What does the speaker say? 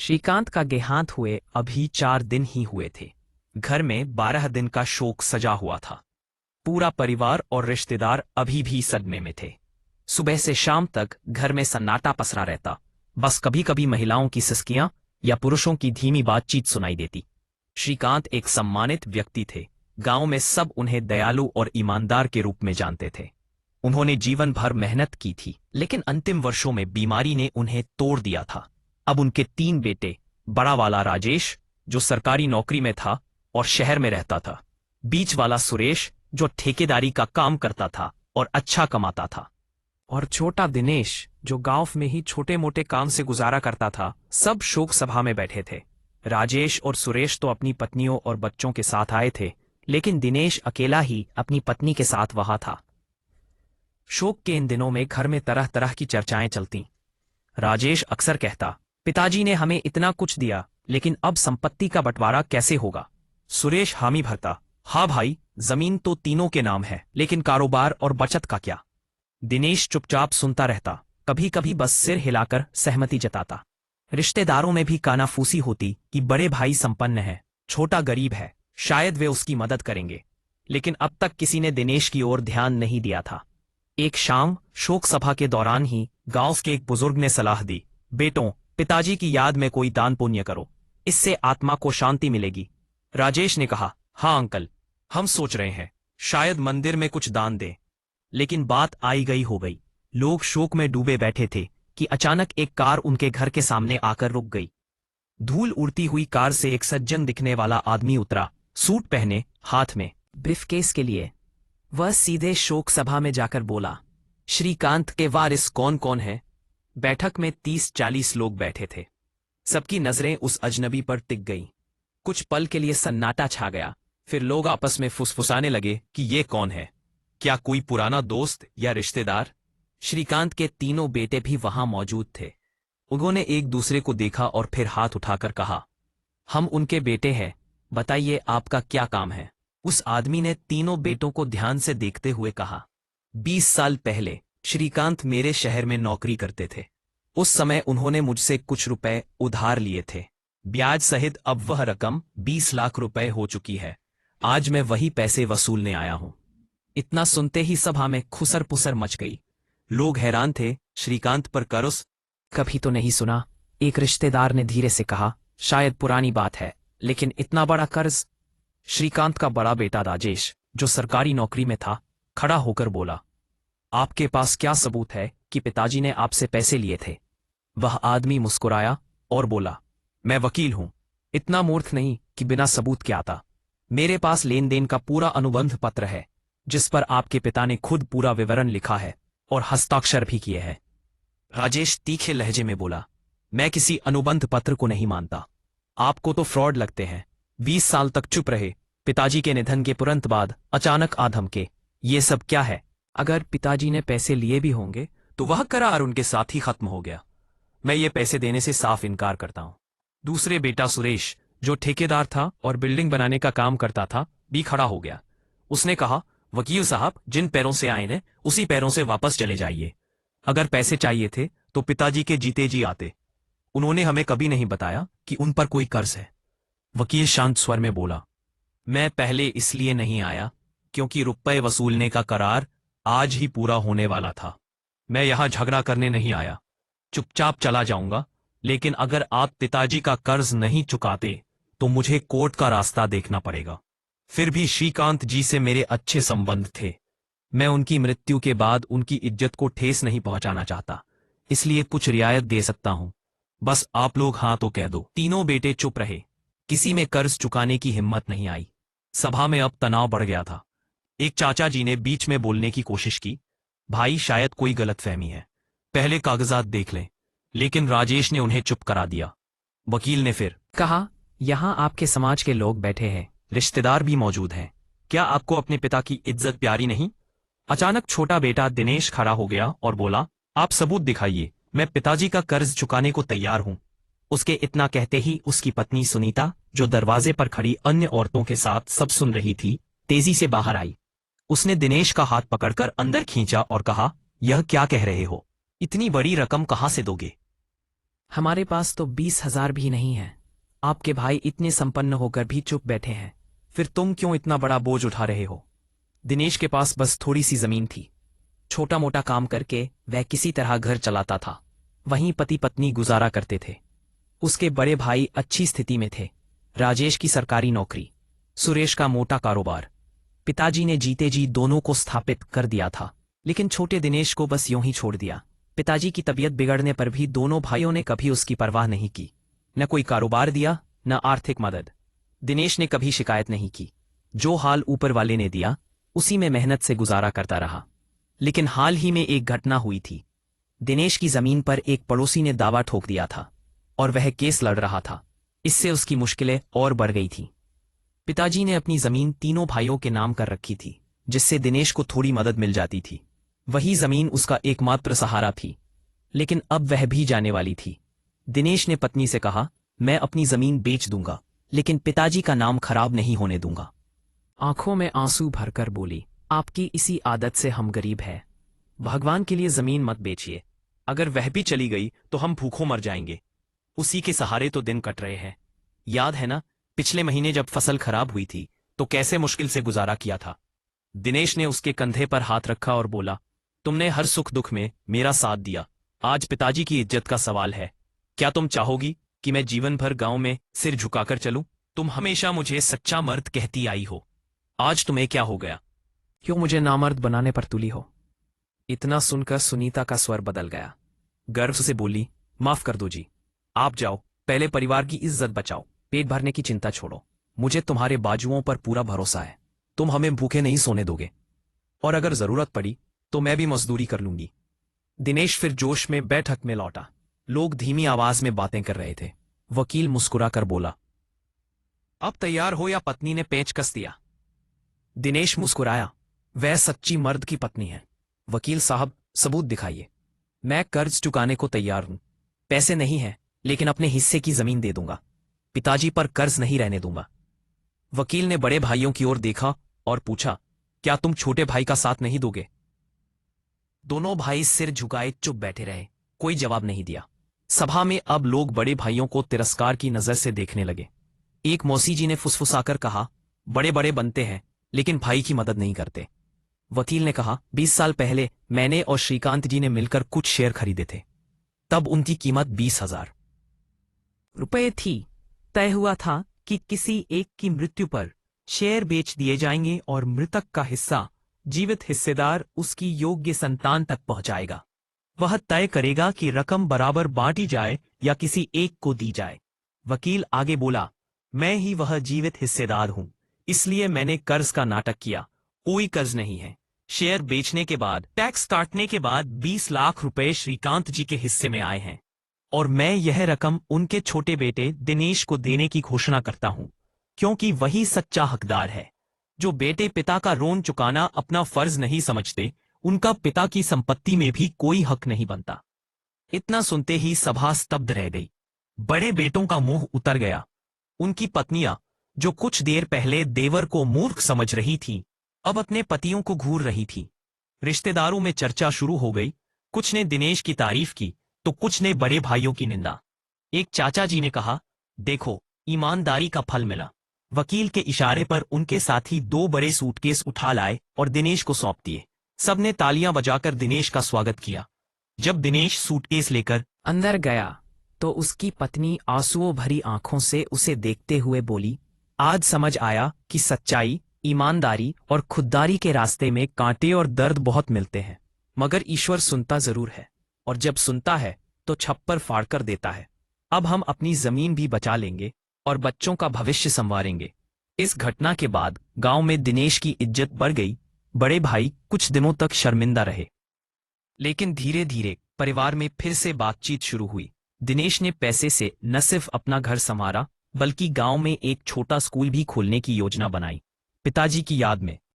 श्रीकांत का देहांत हुए अभी 4 दिन ही हुए थे। घर में 12 दिन का शोक सजा हुआ था। पूरा परिवार और रिश्तेदार अभी भी सदमे में थे। सुबह से शाम तक घर में सन्नाटा पसरा रहता। बस कभी कभी महिलाओं की सिसकियां या पुरुषों की धीमी बातचीत सुनाई देती। श्रीकांत एक सम्मानित व्यक्ति थे। गांव में सब उन्हें दयालु और ईमानदार के रूप में जानते थे। उन्होंने जीवन भर मेहनत की थी, लेकिन अंतिम वर्षों में बीमारी ने उन्हें तोड़ दिया था। अब उनके 3 बेटे, बड़ा वाला राजेश जो सरकारी नौकरी में था और शहर में रहता था, बीच वाला सुरेश जो ठेकेदारी का काम करता था और अच्छा कमाता था, और छोटा दिनेश जो गांव में ही छोटे मोटे काम से गुजारा करता था, सब शोक सभा में बैठे थे। राजेश और सुरेश तो अपनी पत्नियों और बच्चों के साथ आए थे, लेकिन दिनेश अकेला ही अपनी पत्नी के साथ वहां था। शोक के इन दिनों में घर में तरह तरह की चर्चाएं चलती। राजेश अक्सर कहता, पिताजी ने हमें इतना कुछ दिया, लेकिन अब संपत्ति का बंटवारा कैसे होगा। सुरेश हामी भरता, हाँ भाई, जमीन तो तीनों के नाम है, लेकिन कारोबार और बचत का क्या। दिनेश चुपचाप सुनता रहता, कभी कभी बस सिर हिलाकर सहमति जताता। रिश्तेदारों में भी कानाफूसी होती कि बड़े भाई संपन्न है, छोटा गरीब है, शायद वे उसकी मदद करेंगे, लेकिन अब तक किसी ने दिनेश की ओर ध्यान नहीं दिया था। एक शाम शोक सभा के दौरान ही गांव के एक बुजुर्ग ने सलाह दी, बेटों, पिताजी की याद में कोई दान पुण्य करो, इससे आत्मा को शांति मिलेगी। राजेश ने कहा, हाँ अंकल, हम सोच रहे हैं, शायद मंदिर में कुछ दान दें। लेकिन बात आई गई हो गई। लोग शोक में डूबे बैठे थे कि अचानक एक कार उनके घर के सामने आकर रुक गई। धूल उड़ती हुई कार से एक सज्जन दिखने वाला आदमी उतरा, सूट पहने, हाथ में ब्रीफकेस के लिए। वह सीधे शोक सभा में जाकर बोला, श्रीकांत के वारिस कौन कौन है। बैठक में 30-40 लोग बैठे थे। सबकी नजरें उस अजनबी पर टिक गईं। कुछ पल के लिए सन्नाटा छा गया। फिर लोग आपस में फुसफुसाने लगे कि ये कौन है, क्या कोई पुराना दोस्त या रिश्तेदार। श्रीकांत के तीनों बेटे भी वहां मौजूद थे। उन्होंने एक दूसरे को देखा और फिर हाथ उठाकर कहा, हम उनके बेटे हैं, बताइए आपका क्या काम है। उस आदमी ने तीनों बेटों को ध्यान से देखते हुए कहा, 20 साल पहले श्रीकांत मेरे शहर में नौकरी करते थे। उस समय उन्होंने मुझसे कुछ रुपए उधार लिए थे। ब्याज सहित अब वह रकम 20 लाख रुपए हो चुकी है। आज मैं वही पैसे वसूलने आया हूं। इतना सुनते ही सभा में खुसर पुसर मच गई। लोग हैरान थे, श्रीकांत पर कर्ज कभी तो नहीं सुना। एक रिश्तेदार ने धीरे से कहा, शायद पुरानी बात है, लेकिन इतना बड़ा कर्ज। श्रीकांत का बड़ा बेटा राजेश, जो सरकारी नौकरी में था, खड़ा होकर बोला, आपके पास क्या सबूत है कि पिताजी ने आपसे पैसे लिए थे। वह आदमी मुस्कुराया और बोला, मैं वकील हूं, इतना मूर्ख नहीं कि बिना सबूत के आता। मेरे पास लेन देन का पूरा अनुबंध पत्र है, जिस पर आपके पिता ने खुद पूरा विवरण लिखा है और हस्ताक्षर भी किए हैं। राजेश तीखे लहजे में बोला, मैं किसी अनुबंध पत्र को नहीं मानता। आपको तो फ्रॉड लगते हैं। 20 साल तक चुप रहे, पिताजी के निधन के तुरंत बाद अचानक आधम के, ये सब क्या है। अगर पिताजी ने पैसे लिए भी होंगे तो वह करार उनके साथ ही खत्म हो गया। मैं ये पैसे देने से साफ इनकार करता हूं। दूसरे बेटा सुरेश, जो ठेकेदार था और बिल्डिंग बनाने का काम करता था, भी खड़ा हो गया। उसने कहा, वकील साहब, जिन पैरों से आए ने उसी पैरों से वापस चले जाइए। अगर पैसे चाहिए थे तो पिताजी के जीते जी आते। उन्होंने हमें कभी नहीं बताया कि उन पर कोई कर्ज है। वकील शांत स्वर में बोला, मैं पहले इसलिए नहीं आया क्योंकि रुपए वसूलने का करार आज ही पूरा होने वाला था। मैं यहां झगड़ा करने नहीं आया, चुपचाप चला जाऊंगा। लेकिन अगर आप पिताजी का कर्ज नहीं चुकाते तो मुझे कोर्ट का रास्ता देखना पड़ेगा। फिर भी श्रीकांत जी से मेरे अच्छे संबंध थे। मैं उनकी मृत्यु के बाद उनकी इज्जत को ठेस नहीं पहुंचाना चाहता, इसलिए कुछ रियायत दे सकता हूं। बस आप लोग हाँ तो कह दो। तीनों बेटे चुप रहे। किसी में कर्ज चुकाने की हिम्मत नहीं आई। सभा में अब तनाव बढ़ गया था। एक चाचा जी ने बीच में बोलने की कोशिश की, भाई शायद कोई गलतफहमी है, पहले कागजात देख लें। लेकिन राजेश ने उन्हें चुप करा दिया। वकील ने फिर कहा, यहां आपके समाज के लोग बैठे हैं, रिश्तेदार भी मौजूद हैं। क्या आपको अपने पिता की इज्जत प्यारी नहीं। अचानक छोटा बेटा दिनेश खड़ा हो गया और बोला, आप सबूत दिखाइए, मैं पिताजी का कर्ज चुकाने को तैयार हूं। उसके इतना कहते ही उसकी पत्नी सुनीता, जो दरवाजे पर खड़ी अन्य औरतों के साथ सब सुन रही थी, तेजी से बाहर आई। उसने दिनेश का हाथ पकड़कर अंदर खींचा और कहा, यह क्या कह रहे हो, इतनी बड़ी रकम कहां से दोगे। हमारे पास तो 20,000 भी नहीं है। आपके भाई इतने संपन्न होकर भी चुप बैठे हैं, फिर तुम क्यों इतना बड़ा बोझ उठा रहे हो? दिनेश के पास बस थोड़ी सी जमीन थी। छोटा मोटा काम करके वह किसी तरह घर चलाता था। वहीं पति पत्नी गुजारा करते थे। उसके बड़े भाई अच्छी स्थिति में थे। राजेश की सरकारी नौकरी, सुरेश का मोटा कारोबार। पिताजी ने जीते जी दोनों को स्थापित कर दिया था, लेकिन छोटे दिनेश को बस यूं ही छोड़ दिया। पिताजी की तबीयत बिगड़ने पर भी दोनों भाइयों ने कभी उसकी परवाह नहीं की। न कोई कारोबार दिया, न आर्थिक मदद। दिनेश ने कभी शिकायत नहीं की। जो हाल ऊपर वाले ने दिया, उसी में मेहनत से गुजारा करता रहा। लेकिन हाल ही में एक घटना हुई थी। दिनेश की जमीन पर एक पड़ोसी ने दावा ठोक दिया था और वह केस लड़ रहा था। इससे उसकी मुश्किलें और बढ़ गई थीं। पिताजी ने अपनी जमीन तीनों भाइयों के नाम कर रखी थी, जिससे दिनेश को थोड़ी मदद मिल जाती थी। वही जमीन उसका एकमात्र सहारा थी, लेकिन अब वह भी जाने वाली थी। दिनेश ने पत्नी से कहा, मैं अपनी जमीन बेच दूंगा, लेकिन पिताजी का नाम खराब नहीं होने दूंगा। आंखों में आंसू भरकर बोली, आपकी इसी आदत से हम गरीब हैं। भगवान के लिए जमीन मत बेचिए। अगर वह भी चली गई तो हम भूखों मर जाएंगे। उसी के सहारे तो दिन कट रहे हैं। याद है ना, पिछले महीने जब फसल खराब हुई थी तो कैसे मुश्किल से गुजारा किया था। दिनेश ने उसके कंधे पर हाथ रखा और बोला, तुमने हर सुख दुख में मेरा साथ दिया। आज पिताजी की इज्जत का सवाल है। क्या तुम चाहोगी कि मैं जीवन भर गांव में सिर झुकाकर चलूं? तुम हमेशा मुझे सच्चा मर्द कहती आई हो। आज तुम्हें क्या हो गया? क्यों मुझे नामर्द बनाने पर तुली हो? इतना सुनकर सुनीता का स्वर बदल गया। गर्व से बोली, माफ कर दो जी। आप जाओ, पहले परिवार की इज्जत बचाओ। पेट भरने की चिंता छोड़ो। मुझे तुम्हारे बाजुओं पर पूरा भरोसा है। तुम हमें भूखे नहीं सोने दोगे, और अगर जरूरत पड़ी तो मैं भी मजदूरी कर लूंगी। दिनेश फिर जोश में बैठक में लौटा। लोग धीमी आवाज में बातें कर रहे थे। वकील मुस्कुराकर बोला, अब तैयार हो या पत्नी ने पेच कस दिया? दिनेश मुस्कुराया। वह सच्ची मर्द की पत्नी है। वकील साहब, सबूत दिखाइए। मैं कर्ज चुकाने को तैयार हूं। पैसे नहीं हैं, लेकिन अपने हिस्से की जमीन दे दूंगा। पिताजी पर कर्ज नहीं रहने दूंगा। वकील ने बड़े भाइयों की ओर देखा और पूछा, क्या तुम छोटे भाई का साथ नहीं दोगे? दोनों भाई सिर झुकाए चुप बैठे रहे। कोई जवाब नहीं दिया। सभा में अब लोग बड़े भाइयों को तिरस्कार की नजर से देखने लगे। एक मौसी जी ने फुसफुसाकर कहा, बड़े बड़े बनते हैं लेकिन भाई की मदद नहीं करते। वकील ने कहा, 20 साल पहले मैंने और श्रीकांत जी ने मिलकर कुछ शेयर खरीदे थे। तब उनकी कीमत 20,000 रुपए थी। तय हुआ था कि किसी एक की मृत्यु पर शेयर बेच दिए जाएंगे और मृतक का हिस्सा जीवित हिस्सेदार उसकी योग्य संतान तक पहुंचाएगा। वह तय करेगा कि रकम बराबर बांटी जाए या किसी एक को दी जाए। वकील आगे बोला, मैं ही वह जीवित हिस्सेदार हूं, इसलिए मैंने कर्ज का नाटक किया। कोई कर्ज नहीं है। शेयर बेचने के बाद, टैक्स काटने के बाद 20 लाख रुपए श्रीकांत जी के हिस्से में आए हैं, और मैं यह रकम उनके छोटे बेटे दिनेश को देने की घोषणा करता हूं, क्योंकि वही सच्चा हकदार है। जो बेटे पिता का ऋण चुकाना अपना फर्ज नहीं समझते, उनका पिता की संपत्ति में भी कोई हक नहीं बनता। इतना सुनते ही सभा स्तब्ध रह गई। बड़े बेटों का मुंह उतर गया। उनकी पत्नियां, जो कुछ देर पहले देवर को मूर्ख समझ रही थीं, अब अपने पतियों को घूर रही थी। रिश्तेदारों में चर्चा शुरू हो गई। कुछ ने दिनेश की तारीफ की तो कुछ ने बड़े भाइयों की निंदा। एक चाचा जी ने कहा, देखो, ईमानदारी का फल मिला। वकील के इशारे पर उनके साथी 2 बड़े सूटकेस उठा लाए और दिनेश को सौंप दिए। सबने तालियां बजाकर दिनेश का स्वागत किया। जब दिनेश सूटकेस लेकर अंदर गया तो उसकी पत्नी आंसुओं भरी आंखों से उसे देखते हुए बोली, आज समझ आया कि सच्चाई, ईमानदारी और खुददारी के रास्ते में कांटे और दर्द बहुत मिलते हैं, मगर ईश्वर सुनता जरूर है, और जब सुनता है तो छप्पर फाड़कर देता है। अब हम अपनी जमीन भी बचा लेंगे और बच्चों का भविष्य संवारेंगे। इस घटना के बाद गांव में दिनेश की इज्जत बढ़ गई। बड़े भाई कुछ दिनों तक शर्मिंदा रहे, लेकिन धीरे धीरे परिवार में फिर से बातचीत शुरू हुई। दिनेश ने पैसे से न सिर्फ अपना घर संवारा, बल्कि गांव में एक छोटा स्कूल भी खोलने की योजना बनाई। पिताजी की याद में